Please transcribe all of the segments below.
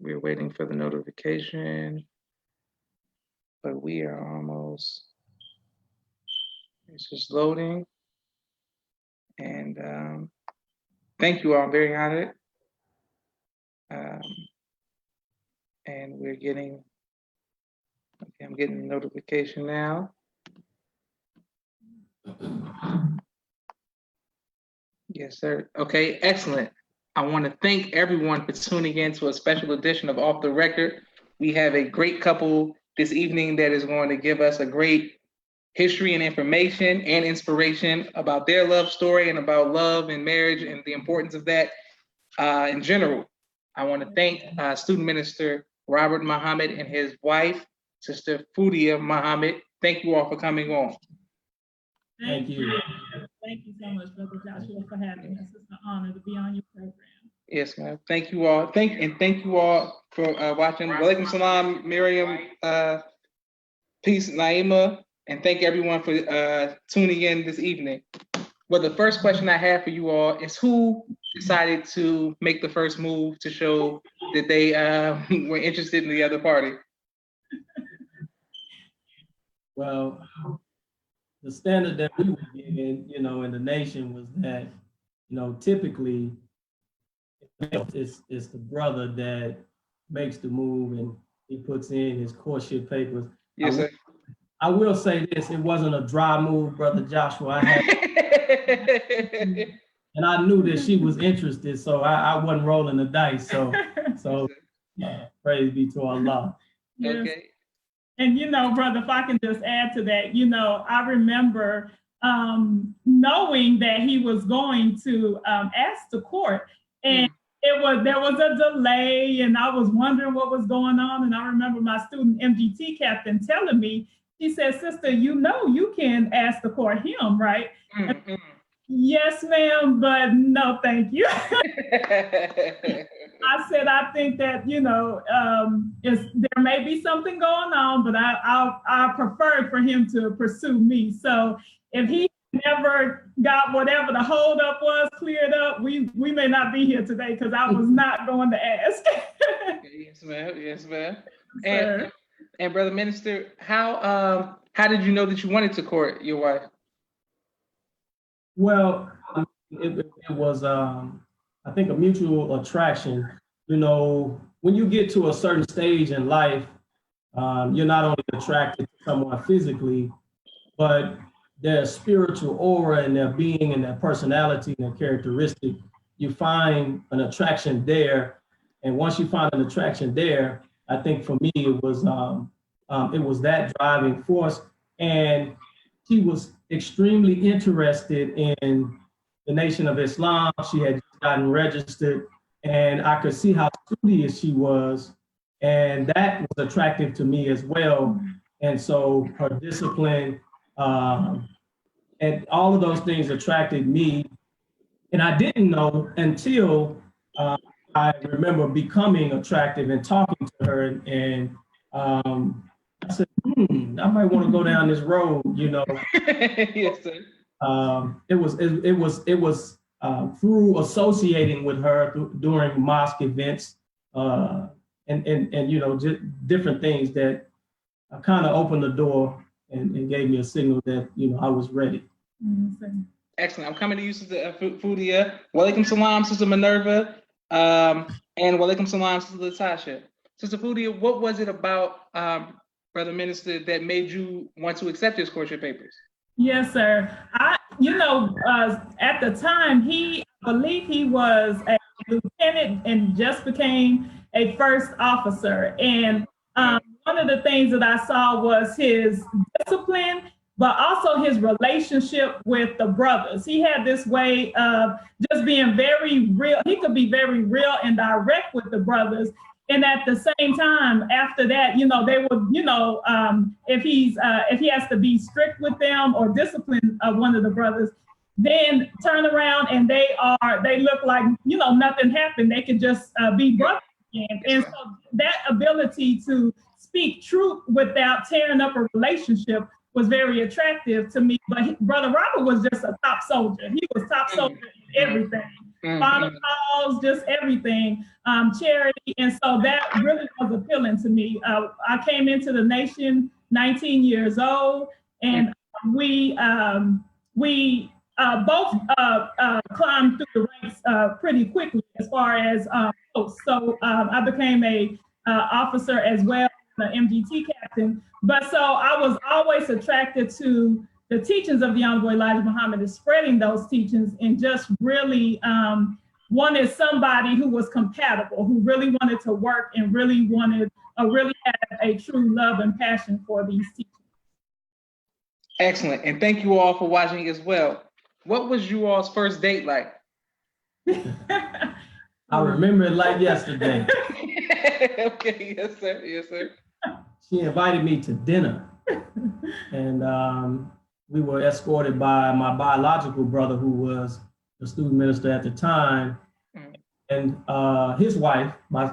We're waiting for the notification, but we are almost, it's just loading. And thank you all, I'm very honored. And we're getting, okay, I'm getting the notification now. Yes, sir. Okay, excellent. I want to thank everyone for tuning in to a special edition of Off the Record. We have a great couple this evening that is going to give us a great history and information and inspiration about their love story and about love and marriage and the importance of that in general. I want to thank Student Minister Robert Muhammad and his wife, Sister Fudia Muhammad. Thank you all for coming on. Thank you. Thank you so much, Brother Joshua, for having us. It's an honor to be on your program. Yes, ma'am. Thank you all. Thank you all for watching. Walaikum salam, Miriam, peace, Naima, and thank everyone for tuning in this evening. Well, the first question I have for you all is who decided to make the first move to show that they were interested in the other party? Well, the standard that we were given, in the nation was that, typically it's the brother that makes the move and he puts in his courtship papers. Yes, sir. I will say this, it wasn't a dry move, Brother Joshua. And I knew that she was interested, so I wasn't rolling the dice. So praise be to Allah. Yes. Okay. And brother, if I can just add to that, I remember knowing that he was going to ask the court, and there was a delay, and I was wondering what was going on. And I remember my student MGT captain telling me, he said, "Sister, you can ask the court him, right?" Yes, ma'am, but no, thank you. I said, I think that, there may be something going on, but I preferred for him to pursue me. So if he never got whatever the holdup was cleared up, we may not be here today because I was not going to ask. Yes, ma'am. Yes, ma'am. And Brother Minister, how did you know that you wanted to court your wife? Well, it was, I think, a mutual attraction. When you get to a certain stage in life, you're not only attracted to someone physically, but their spiritual aura and their being and their personality and their characteristic. You find an attraction there. And once you find an attraction there, I think for me, it was that driving force. And she was extremely interested in the Nation of Islam. She had just gotten registered, and I could see how studious she was, and that was attractive to me as well. And so her discipline and all of those things attracted me. And I didn't know until I remember becoming attractive and talking to her, and I said, I might want to go down this road, Yes, sir. It was through associating with her during mosque events, and just different things that kind of opened the door and gave me a signal that I was ready. Excellent. I'm coming to you, Sister Fudia. Walaikum salam, Sister Minerva, and walaikum salam, Sister Latasha. Sister Fudia, what was it about Brother Minister that made you want to accept his courtship papers? Yes, sir. At the time, I believe he was a lieutenant and just became a first officer. And one of the things that I saw was his discipline, but also his relationship with the brothers. He had this way of just being very real. He could be very real and direct with the brothers. And at the same time, after that, they would, if he has to be strict with them or discipline one of the brothers, then turn around and they look like, nothing happened. They could just be brothers again. And so that ability to speak truth without tearing up a relationship was very attractive to me. But Brother Robert was just a top soldier. He was top soldier in everything. final calls, just everything, charity. And so that really was appealing to me. I came into the nation 19 years old, and we both climbed through the ranks pretty quickly as far as posts. So I became a officer as well, the MGT captain. But so I was always attracted to the teachings of the Honorable Elijah Muhammad, is spreading those teachings, and just really wanted somebody who was compatible, who really wanted to work and really had a true love and passion for these teachings. Excellent. And thank you all for watching as well. What was you all's first date like? I remember it like yesterday. Okay, yes, sir. Yes, sir. She invited me to dinner, and we were escorted by my biological brother, who was the student minister at the time, and his wife, my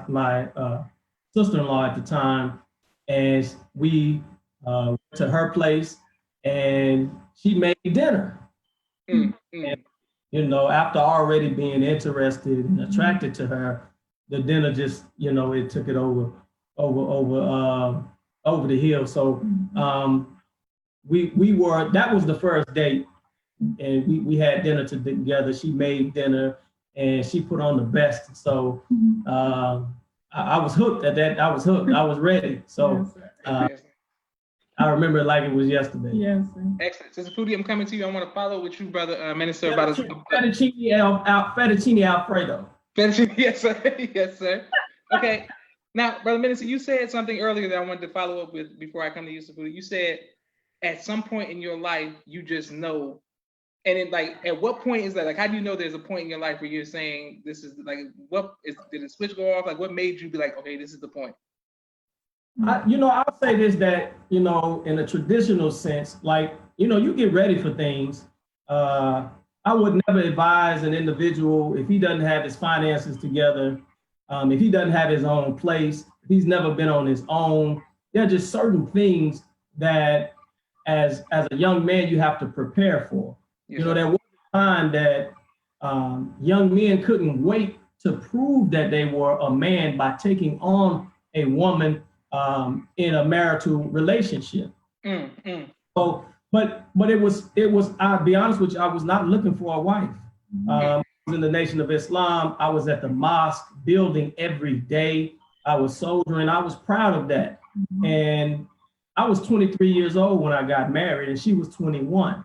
sister-in-law at the time, and we went to her place, and she made dinner. And, you know, after already being interested and attracted to her, the dinner just, you know, it took it over the hill. So that was the first date, and we had dinner together. She made dinner and she put on the best. So I was hooked at that. I was hooked. I was ready. So I remember it like it was yesterday. Yes. Excellent. Sister Fudia, I'm coming to you. I want to follow with you, brother Minister. Fettuccine Alfredo. Fettuccine, yes, sir. Yes, sir. Okay. Now, Brother Minister, you said something earlier that I wanted to follow up with before I come to you, Sister Fudia. You said at some point in your life, you just know. And it, like, at what point is that? Like, how do you know there's a point in your life where you're saying this is like, did the switch go off? Like, what made you be like, okay, this is the point? I'll say this, that, you know, in a traditional sense, like, you know, you get ready for things. I would never advise an individual, if he doesn't have his finances together, if he doesn't have his own place, if he's never been on his own, there are just certain things that as a young man, you have to prepare for. Yes. You know, there was a time that young men couldn't wait to prove that they were a man by taking on a woman in a marital relationship. So, but it was, I'll be honest with you, I was not looking for a wife. I was in the Nation of Islam. I was at the mosque building every day. I was soldiering. I was proud of that. And I was 23 years old when I got married, and she was 21.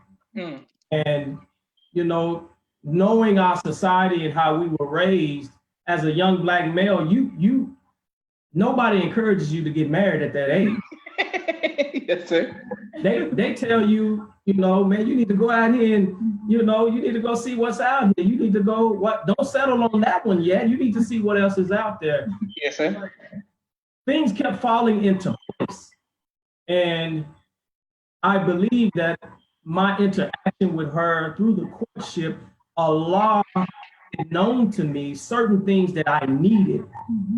And, you know, knowing our society and how we were raised as a young Black male, nobody encourages you to get married at that age. Yes, sir. They tell you, you know, man, you need to go out here and, you know, you need to go see what's out here. You need to go, don't settle on that one yet. You need to see what else is out there. Yes, sir. Things kept falling into place. And I believe that my interaction with her through the courtship, Allah had known to me certain things that I needed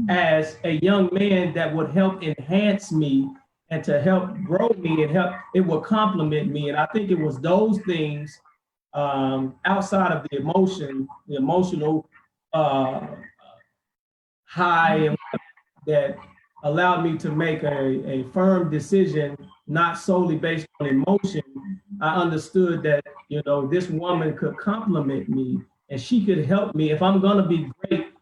as a young man that would help enhance me and to help grow me and it would complement me. And I think it was those things outside of the emotional high that allowed me to make a firm decision, not solely based on emotion. I understood that, you know, this woman could complement me and she could help me. If I'm gonna be great,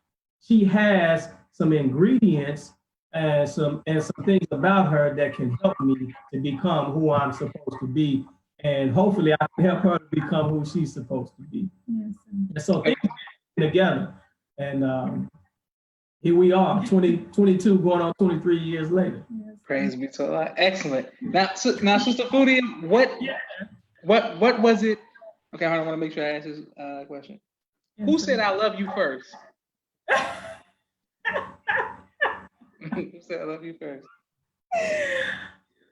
she has some ingredients and some things about her that can help me to become who I'm supposed to be. And hopefully I can help her to become who she's supposed to be. Yes. And so things together. And here we are, 22 going on 23 years later. Praise be to Allah. Excellent. Now, Sister Fudia, what was it? Okay, I want to make sure I answer this question. Who said I love you first? Who said I love you first?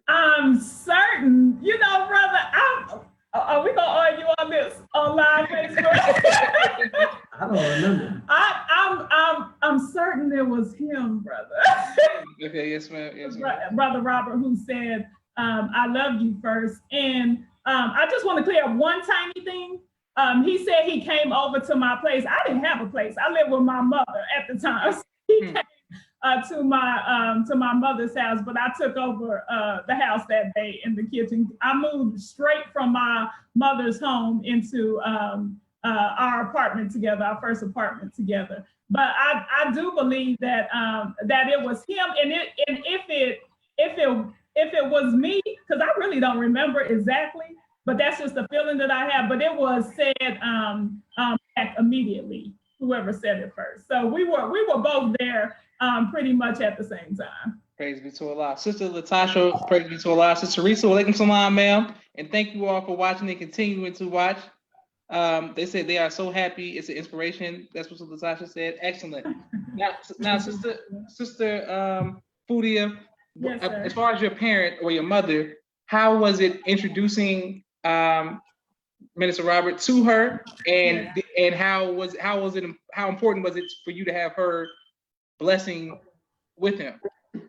I'm certain, you know, brother, are we gonna argue on this on live Facebook? I don't remember. I'm certain it was him, brother. Okay, yes, ma'am. Yes, ma'am. Brother Robert, who said, I love you first. And I just want to clear up one tiny thing. he said he came over to my place. I didn't have a place. I lived with my mother at the time. So he came to my mother's house, but I took over the house that day in the kitchen. I moved straight from my mother's home into our apartment together, our first apartment together. But I do believe that that it was him, and if it was me, because I really don't remember exactly, but that's just the feeling that I have. But it was said back immediately, whoever said it first. So we were both there pretty much at the same time. Praise be to Allah. Sister Latasha, praise be to Allah. Sister Teresa, walaikum salam, ma'am. And thank you all for watching and continuing to watch. They said they are so happy. It's an inspiration. That's what Latasha said. Excellent. Now, Sister Fudia, yes, as far as your parent or your mother, how was it introducing Minister Robert to her, and how important was it for you to have her blessing with him?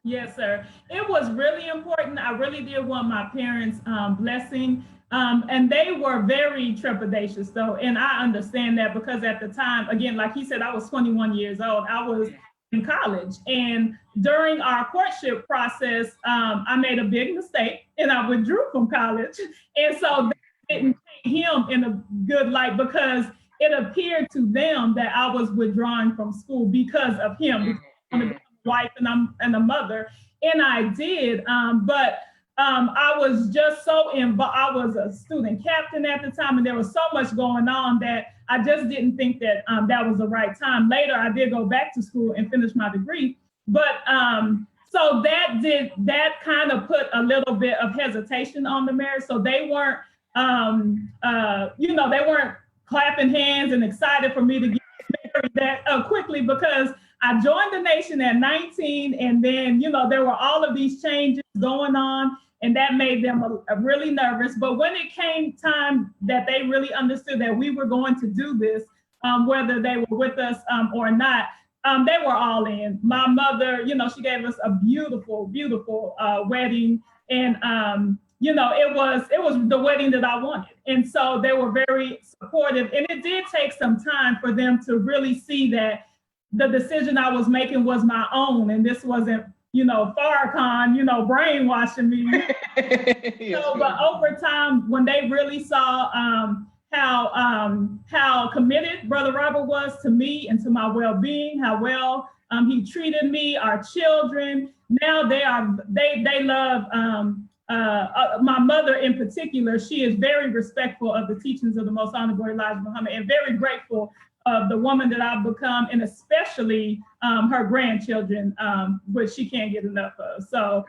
Yes, sir. It was really important. I really did want my parents' blessing. And they were very trepidatious, though. And I understand that, because at the time, again, like he said, I was 21 years old. I was in college. And during our courtship process, I made a big mistake and I withdrew from college. And so they didn't take him in a good light, because it appeared to them that I was withdrawing from school because of him. I wanted to be a wife and a mother. And I did. But I was just so involved. I was a student captain at the time, and there was so much going on that I just didn't think that that was the right time. Later, I did go back to school and finish my degree. But so that kind of put a little bit of hesitation on the marriage. So they weren't, they weren't clapping hands and excited for me to get married that quickly, because I joined the nation at 19, and then, there were all of these changes going on, and that made them really nervous. But when it came time that they really understood that we were going to do this, whether they were with us or not, they were all in. My mother, she gave us a beautiful, beautiful wedding, and it was the wedding that I wanted. And so they were very supportive, and it did take some time for them to really see that the decision I was making was my own, and this wasn't, Farrakhan, brainwashing me. Yes, but over time, when they really saw how committed Brother Robert was to me and to my well-being, how well he treated me, our children, now they love my mother in particular. She is very respectful of the teachings of the Most Honorable Elijah Muhammad, and very grateful of the woman that I've become, and especially her grandchildren, which she can't get enough of. So,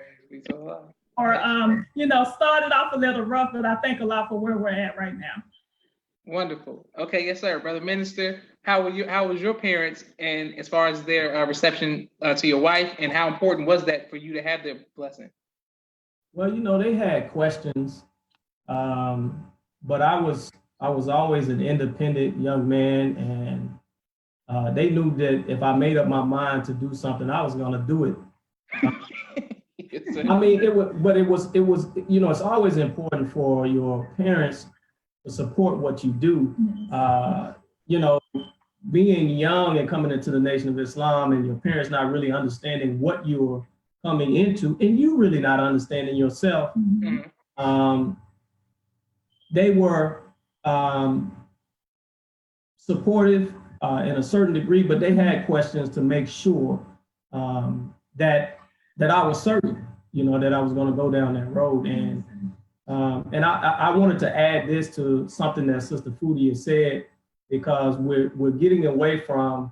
started off a little rough, but I thank a lot for where we're at right now. Wonderful. Okay, yes, sir. Brother Minister, how was your parents, and as far as their reception to your wife, and how important was that for you to have their blessing? Well, they had questions, but I was always an independent young man, and they knew that if I made up my mind to do something, I was going to do it. Yes, I mean, it was, it's always important for your parents to support what you do. Being young and coming into the Nation of Islam, and your parents not really understanding what you're coming into, and you really not understanding yourself, they were supportive in a certain degree, but they had questions to make sure that I was certain, that I was going to go down that road. And I wanted to add this to something that Sister Fudia said, because we're getting away from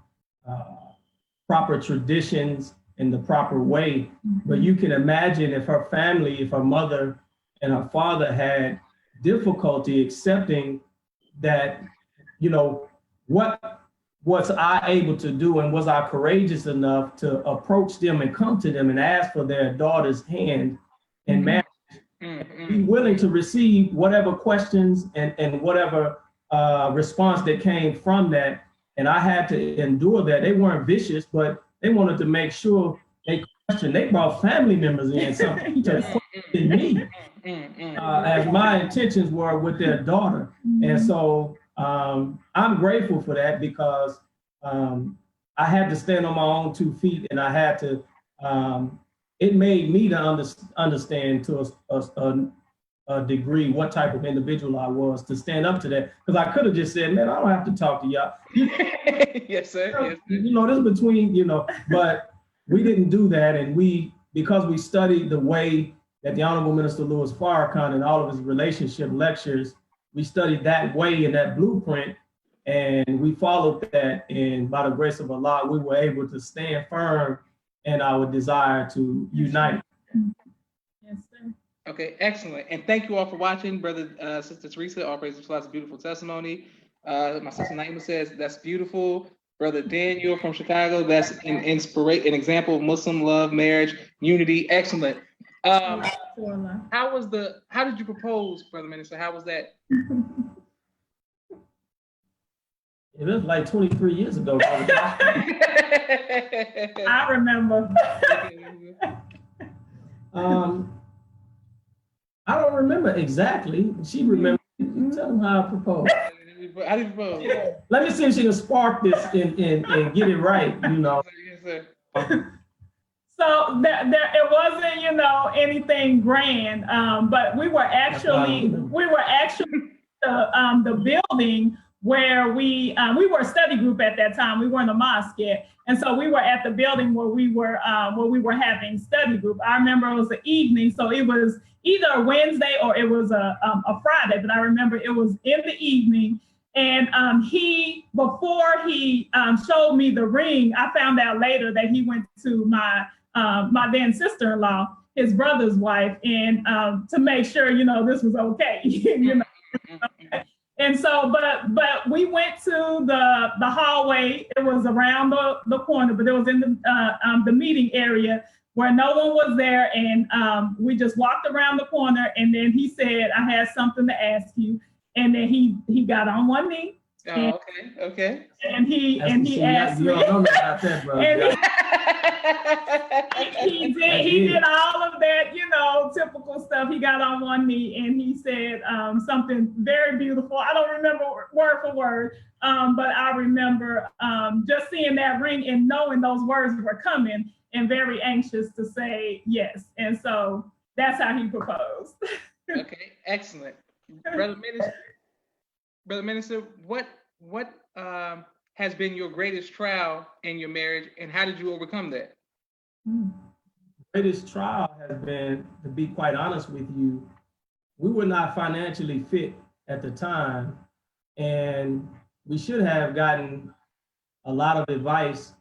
proper traditions in the proper way. But you can imagine if her family, if her mother and her father had difficulty accepting that, what was I able to do, and was I courageous enough to approach them and come to them and ask for their daughter's hand in marriage, be willing to receive whatever questions and whatever response that came from that. And I had to endure that. They weren't vicious, but they wanted to make sure they questioned. They brought family members in something to question me, as my intentions were with their daughter. And so I'm grateful for that because I had to stand on my own 2 feet, and I had to. It made me to understand to a degree what type of individual I was to stand up to that. Because I could have just said, "Man, I don't have to talk to y'all." Yes, sir. Yes, sir. You know, this is between, but we didn't do that, and because we studied the way that the Honorable Minister Louis Farrakhan and all of his relationship lectures, we studied that way and that blueprint, and we followed that. And by the grace of Allah, we were able to stand firm in our desire to unite. Yes, sir. Okay, excellent. And thank you all for watching. Brother, Sister Teresa, all praise to Allah's beautiful testimony. My sister Naima says, that's beautiful. Brother Daniel from Chicago, that's an example of Muslim love, marriage, unity. Excellent. How did you propose, Brother Minister? How was that? It was like 23 years ago. I remember. I don't remember exactly. She remembers. Tell them how I proposed. How did you propose? Let me see if she can spark this and get it right. Yes, sir. So it wasn't, anything grand, but we were actually the building where we were a study group at that time. We weren't a mosque yet, and so we were at the building where we were having study group. I remember it was an evening, so it was either a Wednesday or it was a Friday. But I remember it was in the evening, and before he showed me the ring, I found out later that he went to my then sister-in-law, his brother's wife, and to make sure this was okay. And so, but we went to the hallway. It was around the corner, but it was in the meeting area where no one was there. And we just walked around the corner, and then he said, "I had something to ask you." And then he got on one knee. Oh, okay. And he asked me. You don't know about that, bro. He did all of that, typical stuff. He got on one knee and he said something very beautiful. I don't remember word for word, but I remember just seeing that ring and knowing those words were coming and very anxious to say yes. And so that's how he proposed. Okay, excellent. Brother Minister, what has been your greatest trial in your marriage, and how did you overcome that? Greatest trial has been, to be quite honest with you, we were not financially fit at the time, and we should have gotten a lot of advice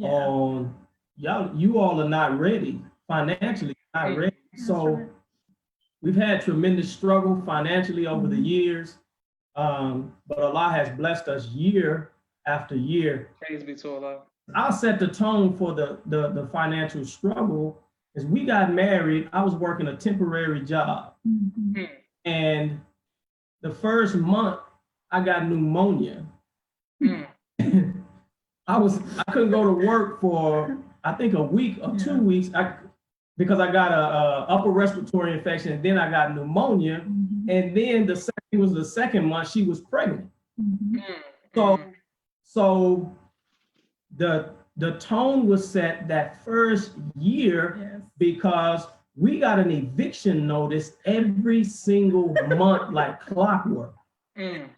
on you all are not ready financially, not ready. So we've had tremendous struggle financially over the years, but Allah has blessed us year after year. Praise be to Allah. I'll set the tone for the financial struggle. As we got married, I was working a temporary job. Mm-hmm. And the first month I got pneumonia. I couldn't go to work for, I think, a week or 2 weeks because I got a upper respiratory infection, and then I got pneumonia. Mm-hmm. And then the second month she was pregnant. Mm-hmm. So the tone was set that first year because we got an eviction notice every single month like clockwork. And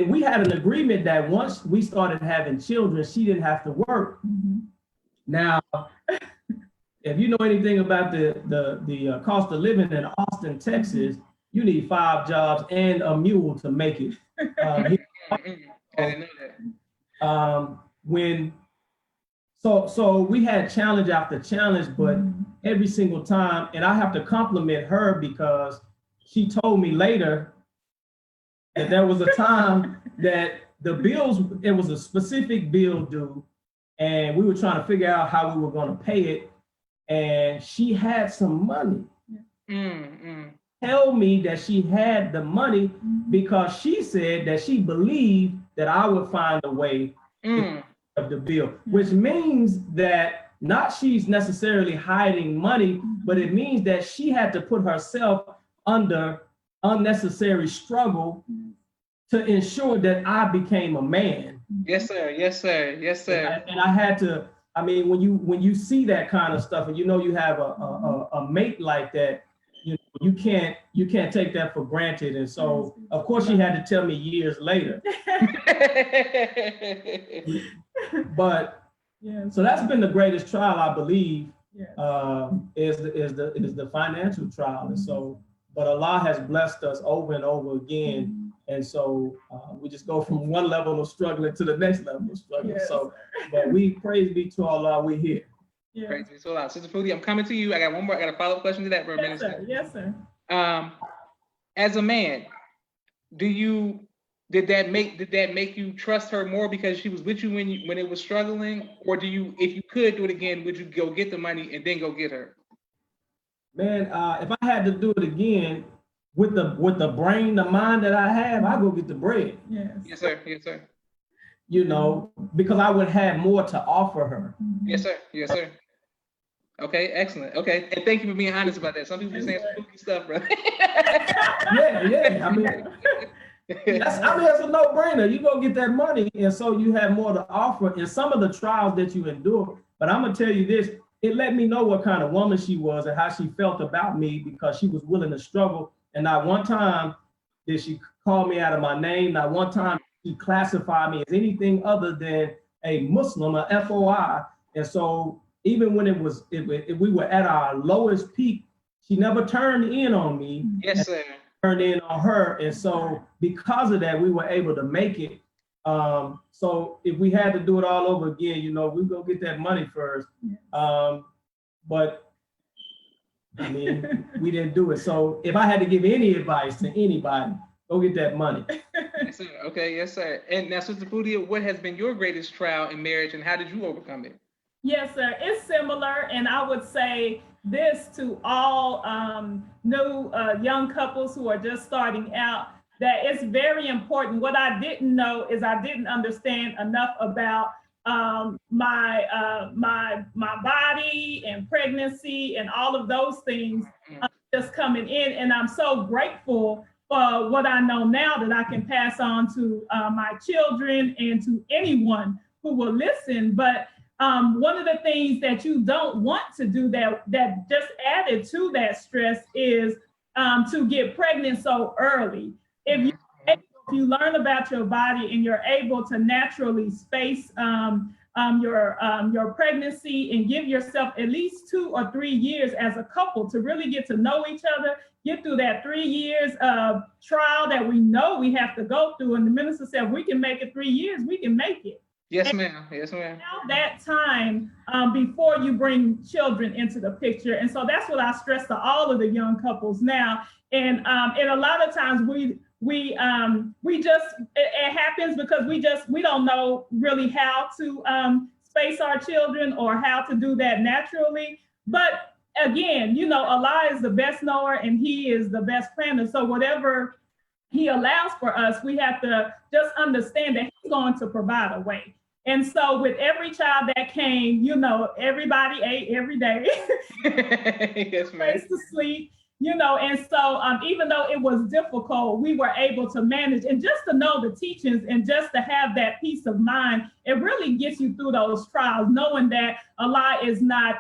we had an agreement that once we started having children, she didn't have to work. Mm-hmm. Now, if you know anything about the cost of living in Austin, Texas, you need 5 jobs and a mule to make it. I didn't know that. So we had challenge after challenge, but every single time, and I have to compliment her because she told me later that there was a time that the bills, it was a specific bill due, and we were trying to figure out how we were going to pay it, and she had some money. Tell me that she had the money because she said that she believed that I would find a way of the bill, which means that not she's necessarily hiding money, but it means that she had to put herself under unnecessary struggle to ensure that I became a man. Yes, sir. Yes, sir. Yes, sir. And I had to, I mean, when you see that kind of stuff, and you know you have a mate like that, you can't take that for granted. And so, of course, she had to tell me years later. But so that's been the greatest trial, I believe, is the financial trial. And so, but Allah has blessed us over and over again. And so we just go from one level of struggling to the next level of struggling. Yes. So, but we praise be to Allah, we're here. Yeah. Praise be to Allah. Sister Fudia, I'm coming to you. I got one more. I got a follow-up question to that for a minute. Yes, sir. As a man, did that make you trust her more because she was with you when it was struggling, or do you, if you could do it again, would you go get the money and then go get her? Man, if I had to do it again with the brain, the mind that I have, I go get the bread. Yes. Yes, sir. Yes, sir. You know, because I would have more to offer her. Yes, sir. Yes, sir. Okay, excellent. Okay, and thank you for being honest about that. Some people be saying spooky stuff, bro. yeah. I mean, it's a no-brainer. You go get that money, and so you have more to offer in some of the trials that you endure. But I'm gonna tell you this: it let me know what kind of woman she was and how she felt about me, because she was willing to struggle. And not one time did she call me out of my name. Not one time did she classify me as anything other than a Muslim, a FOI. And so even when if we were at our lowest peak, she never turned in on me. Yes, sir. Turned in on her. And so because of that, we were able to make it. So if we had to do it all over again, you know, we go get that money first. But I mean, we didn't do it. So if I had to give any advice to anybody, go get that money. Yes, sir. Okay, yes, sir. And now, Sister Fudia, what has been your greatest trial in marriage, and how did you overcome it? Yes, sir. It's similar, and I would say this to all new young couples who are just starting out, that it's very important. What I didn't know is I didn't understand enough about my body and pregnancy and all of those things just coming in. And I'm so grateful for what I know now that I can pass on to my children and to anyone who will listen. But one of the things that you don't want to do that just added to that stress is to get pregnant so early. If you learn about your body and you're able to naturally space your pregnancy and give yourself at least 2 or 3 years as a couple to really get to know each other, get through that 3 years of trial that we know we have to go through. And the minister said, if we can make it 3 years, we can make it. Yes, ma'am. Yes, ma'am. Now that time before you bring children into the picture. And so that's what I stress to all of the young couples now. And a lot of times we just, it happens because we don't know really how to space our children or how to do that naturally. But again, you know, Allah is the best knower and He is the best planner. So whatever He allows for us, we have to just understand that He's going to provide a way. And so with every child that came, you know, everybody ate every day. Yes, ma'am. Place to sleep. You know, and so even though it was difficult, we were able to manage. And just to know the teachings and just to have that peace of mind, it really gets you through those trials, knowing that Allah is not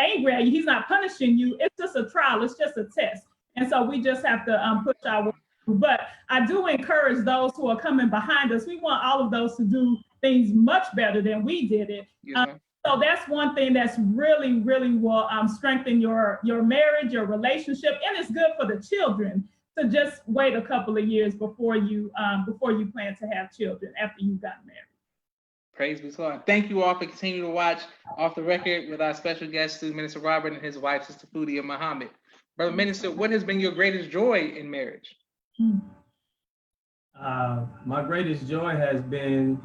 angry at you. He's not punishing you. It's just a trial. It's just a test. And so we just have to push our way through. But I do encourage those who are coming behind us. We want all of those to do things much better than we did it. Yes, so that's one thing that's really, really will strengthen your marriage, your relationship, and it's good for the children to just wait a couple of years before you plan to have children after you've gotten married. Praise be to God. Thank you all for continuing to watch Off the Record with our special guest, Minister Robert, and his wife, Sister Fudia Muhammad. Brother Minister, what has been your greatest joy in marriage? My greatest joy has been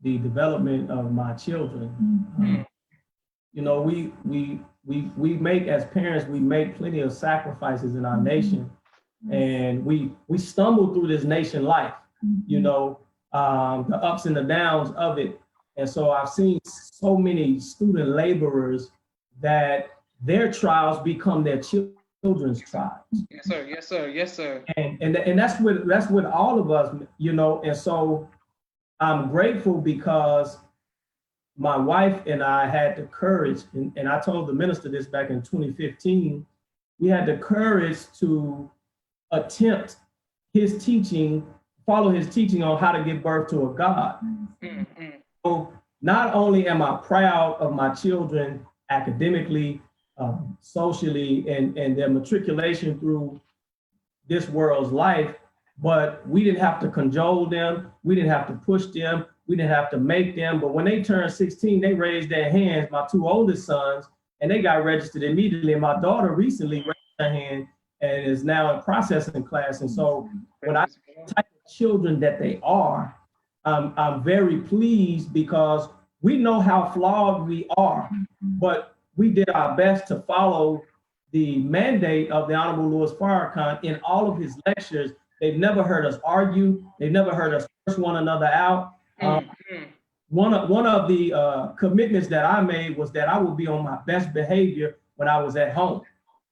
the development of my children. You know, we make, as parents, we make plenty of sacrifices in our nation, and we stumble through this nation life, you know, the ups and the downs of it. And so I've seen so many student laborers that their trials become their children. children's tribes. Yes, sir. Yes, sir. Yes, sir. And that's with all of us, you know. And so I'm grateful because my wife and I had the courage, and I told the minister this back in 2015, we had the courage to attempt his teaching, follow his teaching on how to give birth to a God. Mm-hmm. So not only am I proud of my children academically, socially, and their matriculation through this world's life, but we didn't have to cajole them. We didn't have to push them. We didn't have to make them. But when they turned 16, they raised their hands, my two oldest sons, and they got registered immediately. And my daughter recently raised her hand and is now in processing class. And so when I type of children that they are, I'm very pleased because we know how flawed we are, but we did our best to follow the mandate of the Honorable Louis Farrakhan in all of his lectures. They've never heard us argue. They've never heard us curse one another out. One of the commitments that I made was that I would be on my best behavior when I was at home.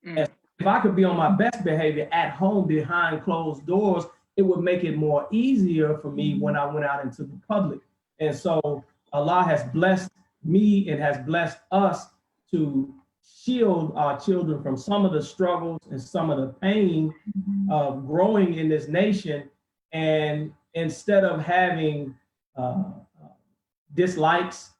And if I could be on my best behavior at home behind closed doors, it would make it more easier for me when I went out into the public. And so Allah has blessed me and has blessed us to shield our children from some of the struggles and some of the pain of growing in this nation. And instead of having dislikes,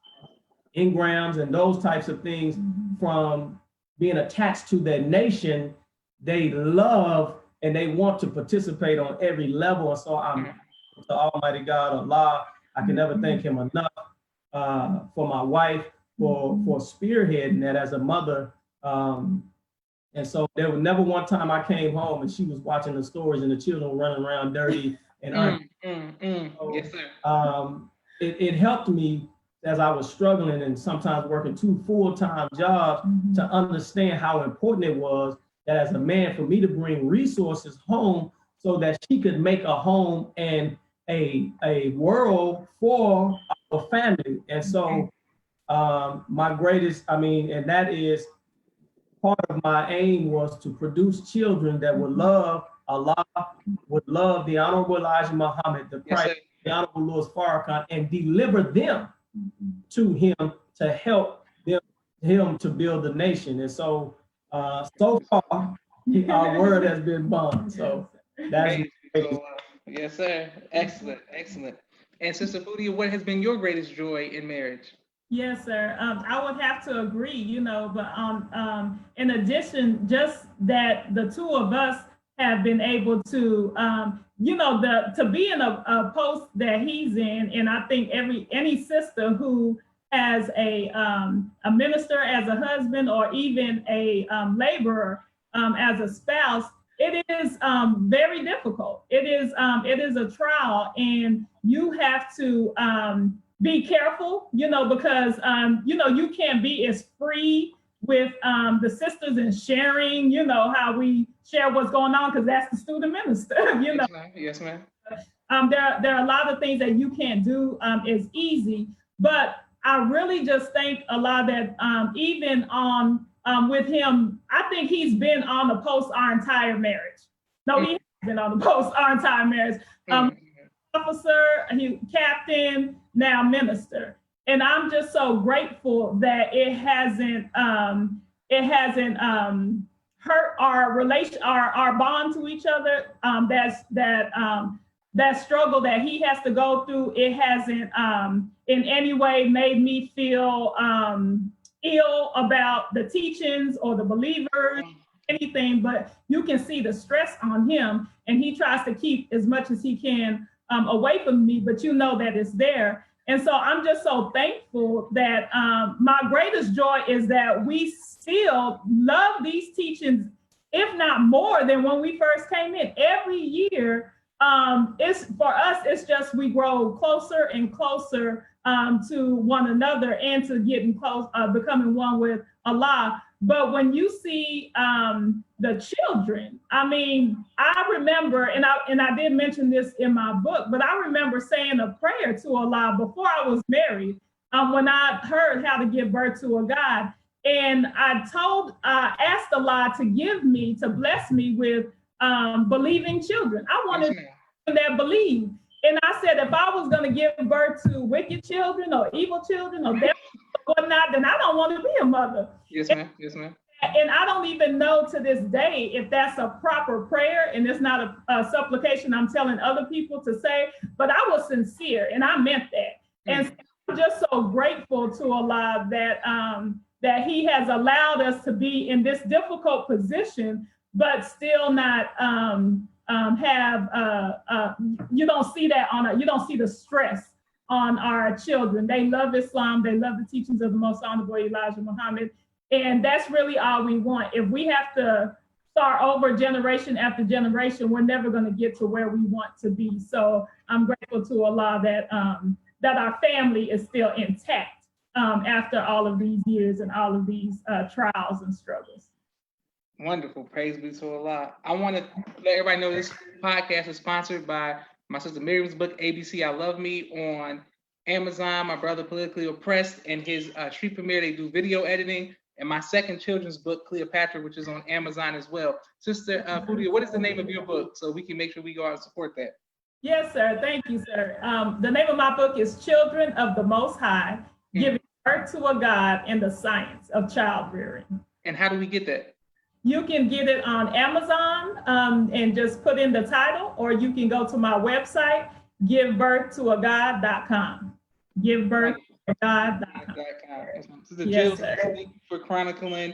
engrams, and those types of things from being attached to their nation, they love and they want to participate on every level. And so I'm to Almighty God, Allah, I can never thank him enough for my wife, for spearheading that as a mother. And so there was never one time I came home and she was watching the stories and the children running around dirty and so, yes, sir. It helped me as I was struggling and sometimes working 2 full-time jobs to understand how important it was that as a man for me to bring resources home so that she could make a home and a world for our family. And so my greatest, and that is part of my aim was to produce children that would love Allah, would love the Honorable Elijah Muhammad, the Christ, the Honorable Louis Farrakhan, and deliver them to him to help him to build the nation. And so, so far, our word has been bond. So that's yes, sir. Excellent, excellent. And Sister Fudia, what has been your greatest joy in marriage? Yes, sir. I would have to agree, but in addition, just that the two of us have been able to, to be in a post that he's in, and I think any sister who has a minister as a husband or even a laborer as a spouse, it is very difficult. It is a trial, and you have to be careful, because you can't be as free with the sisters and sharing, how we share what's going on, because that's the student minister, Yes, ma'am. There are a lot of things that you can't do as easy, but I really just thank Allah that even on with him, I think he's been on the post our entire marriage. No, he has been on the post our entire marriage. Officer, he captain, now minister. And I'm just so grateful that it hasn't hurt our relation, our bond to each other. That struggle that he has to go through, it hasn't in any way made me feel ill about the teachings or the believers, anything, but you can see the stress on him, and he tries to keep as much as he can away from me, but that it's there. And so I'm just so thankful that my greatest joy is that we still love these teachings, if not more than when we first came in. Every year, it's for us, it's just we grow closer and closer to one another and to getting close, becoming one with Allah. But when you see the children, I remember, and I did mention this in my book, but I remember saying a prayer to Allah before I was married, when I heard how to give birth to a God. And I asked Allah to bless me with believing children. I wanted children that believe. And I said, if I was going to give birth to wicked children or evil children or devil or whatnot, then I don't want to be a mother. Yes, ma'am. Yes, ma'am. And I don't even know to this day if that's a proper prayer, and it's not a supplication I'm telling other people to say, but I was sincere and I meant that. And so I'm just so grateful to Allah that that He has allowed us to be in this difficult position, but still not you don't see that you don't see the stress on our children. They love Islam, they love the teachings of the Most Honorable Elijah Muhammad. And that's really all we want. If we have to start over generation after generation, we're never going to get to where we want to be. So I'm grateful to Allah that that our family is still intact after all of these years and all of these trials and struggles. Wonderful. Praise be to Allah. I want to let everybody know this podcast is sponsored by my sister Miriam's book, ABC I Love Me, on Amazon. My brother Politically Oppressed and his street premiere, they do video editing. And my second children's book, Cleopatra, which is on Amazon as well. Sister Fudia, what is the name of your book so we can make sure we go out and support that? Yes, sir. Thank you, sir. The name of my book is Children of the Most High, Giving Birth to a God and the Science of Child Rearing. And how do we get that? You can get it on Amazon and just put in the title, or you can go to my website, givebirthtoagod.com. Givebirth. Sister Jill, thank you for chronicling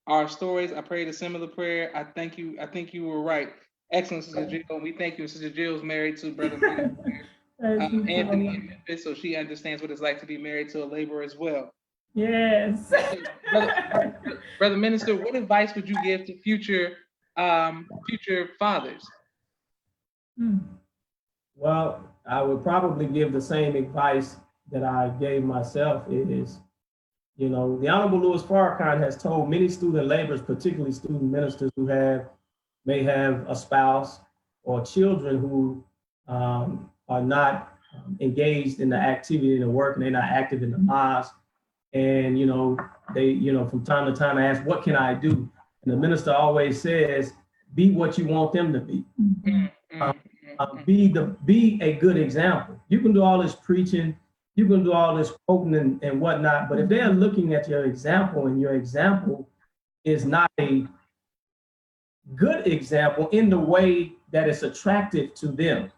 our stories. I prayed a similar prayer. I thank you were right. Excellent, Sister Jill. We thank you. Sister Jill's married to Brother Anthony in Memphis, so she understands what it's like to be married to a laborer as well. Yes. Brother Minister, what advice would you give to future fathers? Well, I would probably give the same advice that I gave myself. Is, the Honorable Louis Farrakhan has told many student laborers, particularly student ministers who may have a spouse or children who are not engaged in the activity in the work, and they're not active in the mosque. And, they, from time to time ask, what can I do? And the minister always says, be what you want them to be. Be a good example. You can do all this preaching, you can do all this quoting and whatnot, but if they're looking at your example and your example is not a good example in the way that it's attractive to them,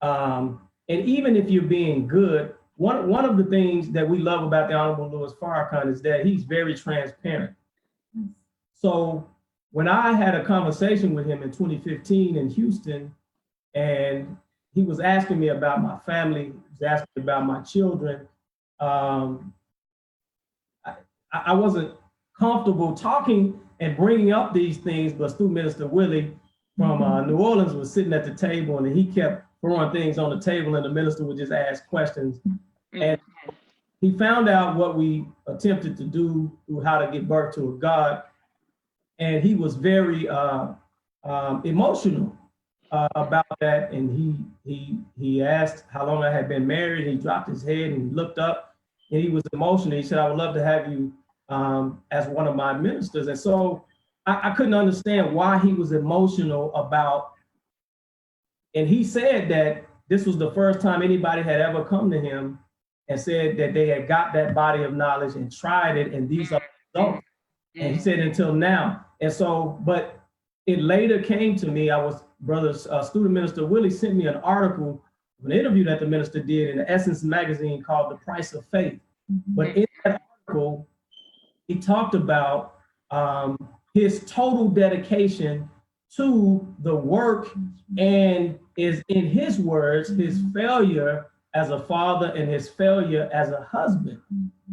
and even if you're being good, one of the things that we love about the Honorable Louis Farrakhan is that he's very transparent. So when I had a conversation with him in 2015 in Houston, and he was asking me about my family, he was asking me about my children, I wasn't comfortable talking and bringing up these things, but Student Minister Willie from New Orleans was sitting at the table, and he kept throwing things on the table, and the minister would just ask questions. And he found out what we attempted to do through how to give birth to a God. And he was very emotional about that. And he asked how long I had been married. He dropped his head and he looked up and he was emotional. He said, I would love to have you as one of my ministers. And so I couldn't understand why he was emotional about, and he said that this was the first time anybody had ever come to him and said that they had got that body of knowledge and tried it, and these are the results. And he said until now. And so, but it later came to me, Student Minister Willie sent me an article, an interview that the minister did in the Essence magazine called The Price of Faith. But in that article, he talked about his total dedication to the work, and is, in his words, his failure as a father and his failure as a husband.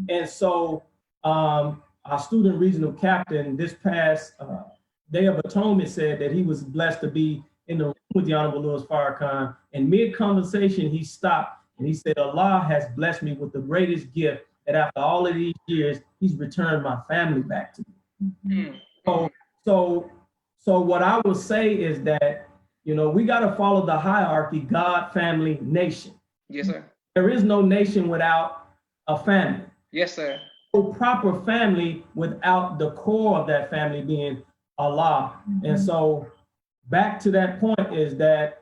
And so our student regional captain this past Day of Atonement said that he was blessed to be in the room with the Honorable Louis Farrakhan, and mid-conversation he stopped and he said, Allah has blessed me with the greatest gift, that after all of these years, he's returned my family back to me. So what I would say is that, we got to follow the hierarchy: God, family, nation. Yes, sir. There is no nation without a family. Yes, sir. no proper family without the core of that family being Allah. And so back to that point is that,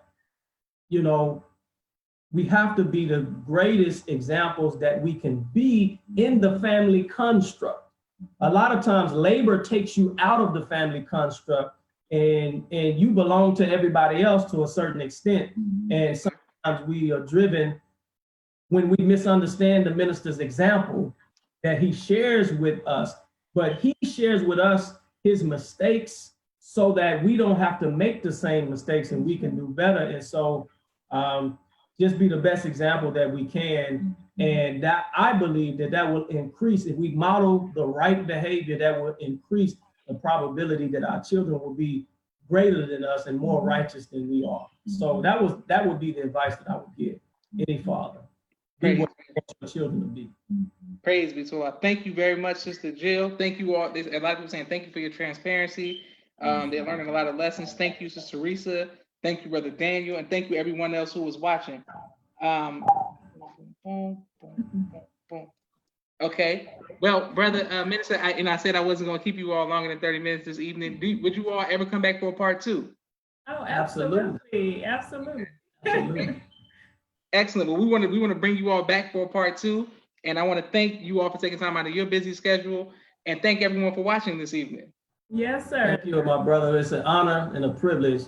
we have to be the greatest examples that we can be in the family construct. A lot of times labor takes you out of the family construct and you belong to everybody else to a certain extent. And sometimes we are driven when we misunderstand the minister's example that he shares with us, but he shares with us his mistakes so that we don't have to make the same mistakes and we can do better. And so just be the best example that we can. And that I believe that will increase, if we model the right behavior, that will increase the probability that our children will be greater than us and more righteous than we are. So that would be the advice that I would give any father. Be what you want your children to be. Praise be to Allah. Thank you very much, Sister Jill. Thank you all. A lot of people saying thank you for your transparency. They're learning a lot of lessons. Thank you, Sister Teresa. Thank you, Brother Daniel, and thank you everyone else who was watching. Okay. Well, Brother Minister, I said I wasn't going to keep you all longer than 30 minutes this evening. Would you all ever come back for a part 2? Oh, absolutely. Excellent. Well, we want to bring you all back for a part 2, and I want to thank you all for taking time out of your busy schedule, and thank everyone for watching this evening. Yes, sir. Thank you, my brother. It's an honor and a privilege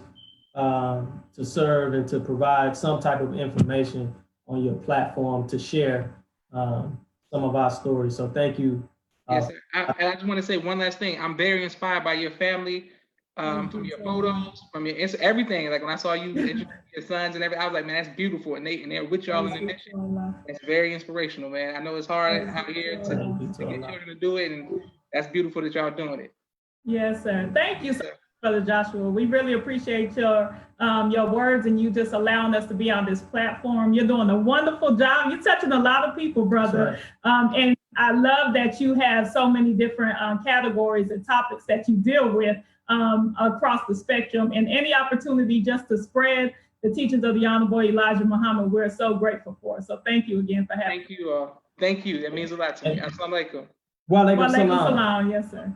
to serve and to provide some type of information on your platform to share some of our stories. So thank you. Yes, sir. I just want to say one last thing. I'm very inspired by your family, from your photos, from your everything. Like when I saw you, your sons and everything, I was like, man, that's beautiful. And they're with y'all in the mission. That's very inspirational, man. I know it's hard out here to get children to do it, and that's beautiful that y'all doing it. Yes, sir. Thank you, sir. Brother Joshua, we really appreciate your words and you just allowing us to be on this platform. You're doing a wonderful job. You're touching a lot of people, brother. Right. And I love that you have so many different categories and topics that you deal with across the spectrum, and any opportunity just to spread the teachings of the Honorable Elijah Muhammad, we're so grateful for. So thank you again for having Thank you. Thank you. That means a lot to me. Assalamu alaikum. Wa alaikum salam. Yes, sir.